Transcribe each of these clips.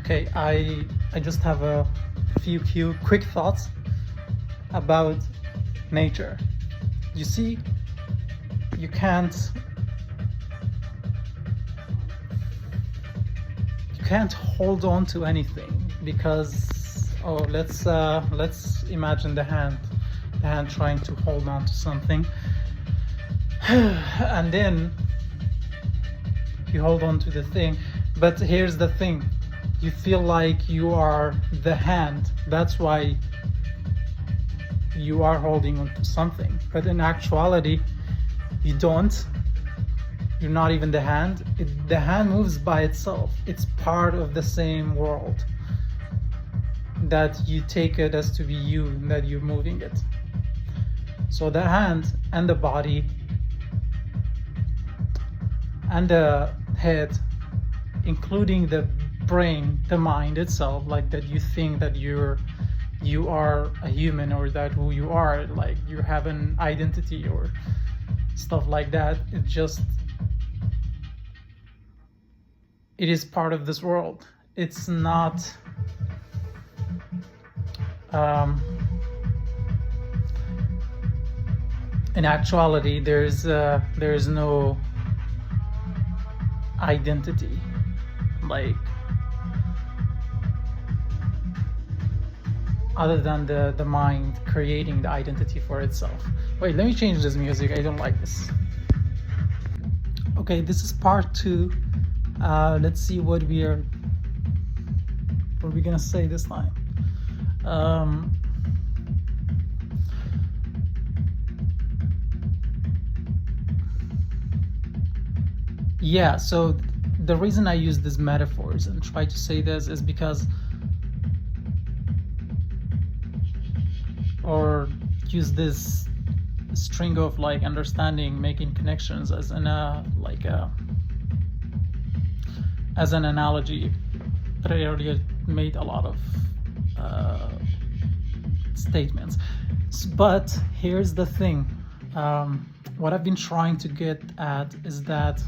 Okay, I just have a few quick thoughts about nature. You see, you can't hold on to anything because let's imagine the hand trying to hold on to something and then you hold on to the thing, but here's the thing, you feel like you are the hand, that's why you are holding on to something, but in actuality you don't. You're not even the hand. The hand moves by itself. It's part of the same world that you take it as to be you, that you're moving it. So the hand and the body and the head, including the brain, the mind itself, like that you think that you are a human, or that who you are, like you have an identity or stuff like that. It is part of this world. It's not in actuality there's no identity, like other than the mind creating the identity for itself. Wait, let me change this music, I don't like this. Okay, this is part 2. Let's see what we're gonna say this time. Yeah, so the reason I use these metaphors and try to say this is because, or use this string of like understanding, making connections as an analogy that I earlier made a lot of statements. But here's the thing, what I've been trying to get at is that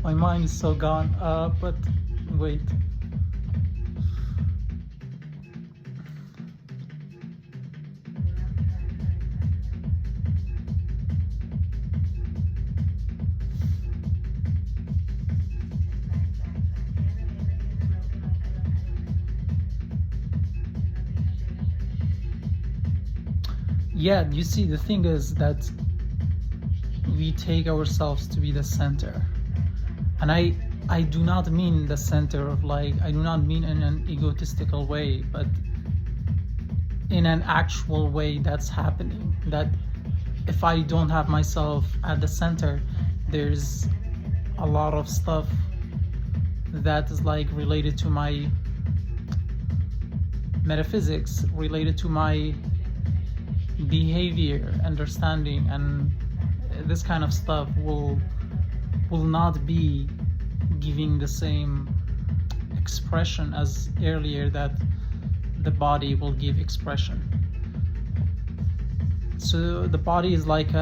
my mind is so gone, but wait. Yeah, you see, the thing is that we take ourselves to be the center. And I do not mean the center of like, I do not mean in an egotistical way, but in an actual way that's happening. That if I don't have myself at the center, there's a lot of stuff that is like related to my metaphysics, related to my behavior, understanding, and this kind of stuff will not be giving the same expression as earlier that the body will give expression. So the body is like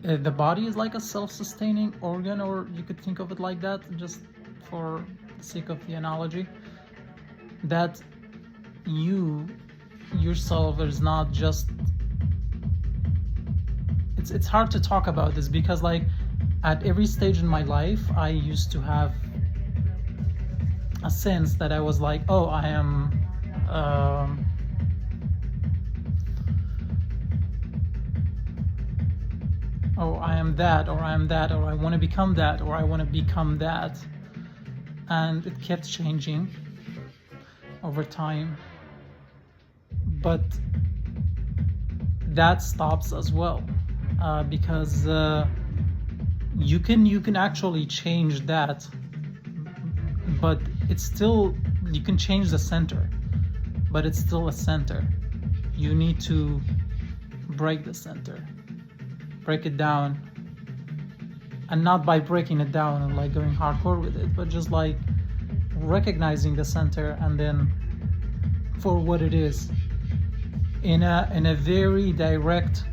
the body is like a self-sustaining organ, or you could think of it like that, just for the sake of the analogy, that you yourself is not just, it's hard to talk about this because like at every stage in my life I used to have a sense that I was like, oh, I am that, or I am that, or I want to become that, or I want to become that. And it kept changing over time, but that stops as well, because you can actually change that, but it's still, you can change the center, but it's still a center. You need to break the center, break it down, and not by breaking it down and like going hardcore with it, but just like recognizing the center and then for what it is in a very direct,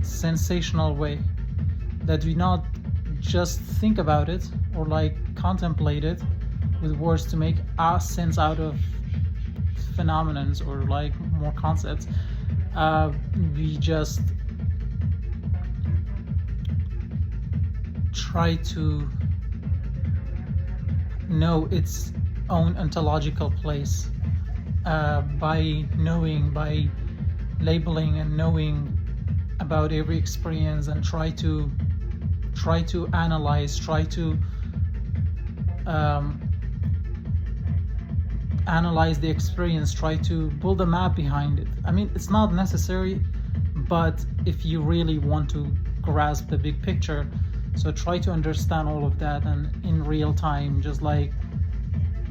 sensational way, that we not just think about it or like contemplate it with words to make sense out of phenomenons or like more concepts. We just try to know its own ontological place by knowing, by labeling and knowing about every experience, and try to analyze, analyze the experience, try to build a map behind it. I mean, it's not necessary, but if you really want to grasp the big picture, so try to understand all of that, and in real time, just like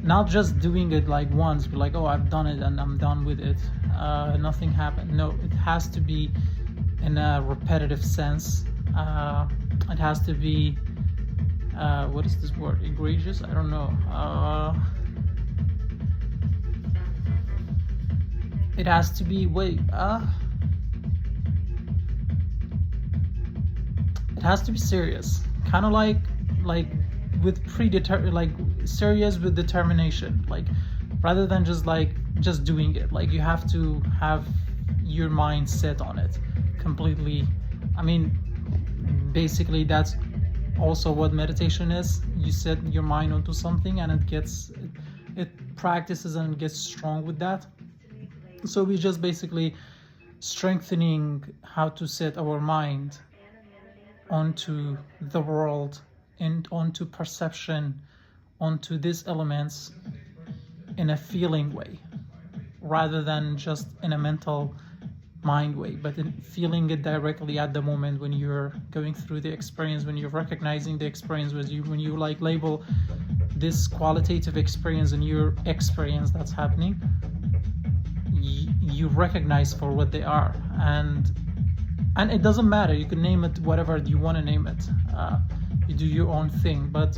not just doing it like once, be like, oh, I've done it and I'm done with it, nothing happened. No, it has to be in a repetitive sense. It has to be what is this word, egregious? I don't know. It has to be it has to be serious, kind of like with like serious with determination, like rather than just doing it. Like you have to have your mind set on it completely. I mean, basically that's also what meditation is. You set your mind onto something and it practices and it gets strong with that. So we just basically strengthening how to set our mind onto the world and onto perception, onto these elements in a feeling way, rather than just in a mental mind way, but in feeling it directly at the moment when you're going through the experience, when you're recognizing the experience, when you like label this qualitative experience and your experience that's happening, you recognize for what they are, and it doesn't matter, you can name it whatever you want to name it. You do your own thing, but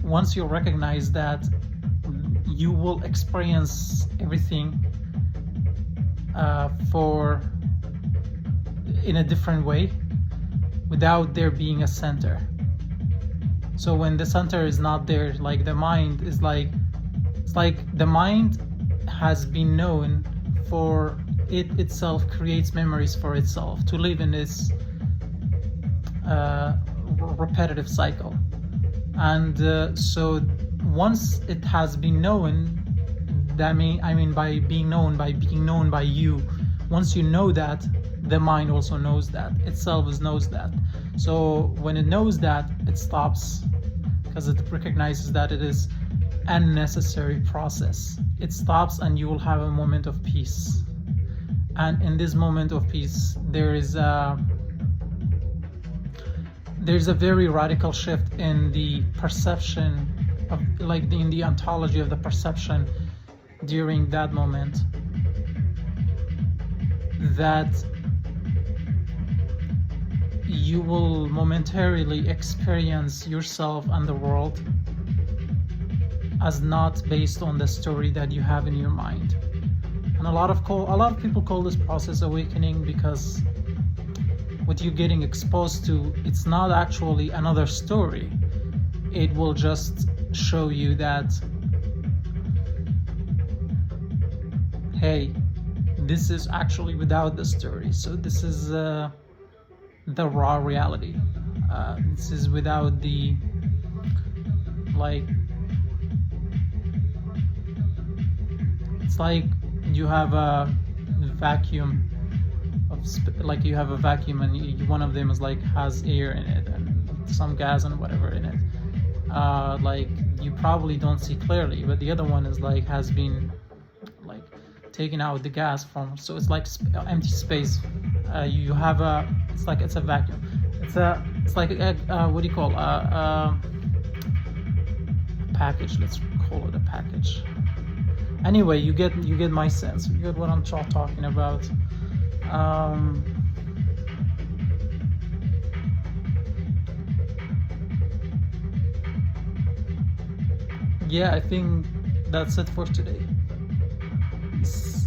once you recognize that, you will experience everything in a different way without there being a center. So when the center is not there, like the mind is like, it's like the mind has been known for it itself, creates memories for itself to live in this repetitive cycle. And so once it has been known, I mean by being known by you, once you know that, the mind also knows that, itself knows that. So when it knows that, it stops, because it recognizes that it is a necessary process. It stops and you will have a moment of peace. And in this moment of peace, there's a very radical shift in the perception of, like in the ontology of the perception during that moment, that you will momentarily experience yourself and the world as not based on the story that you have in your mind. And a lot of people call this process awakening, because what you're getting exposed to, it's not actually another story. It will just show you that, hey, this is actually without the story. So this is the raw reality. This is without the, like, it's like you have a vacuum like you have a vacuum, and one of them is like has air in it and some gas and whatever in it. Like you probably don't see clearly, but the other one is like has been like taken out the gas from, so it's like empty space. You have it's a vacuum. It's like what do you call a package? Let's call it a package. Anyway, you get my sense. You get what I'm talking about. Yeah, I think that's it for today. Peace.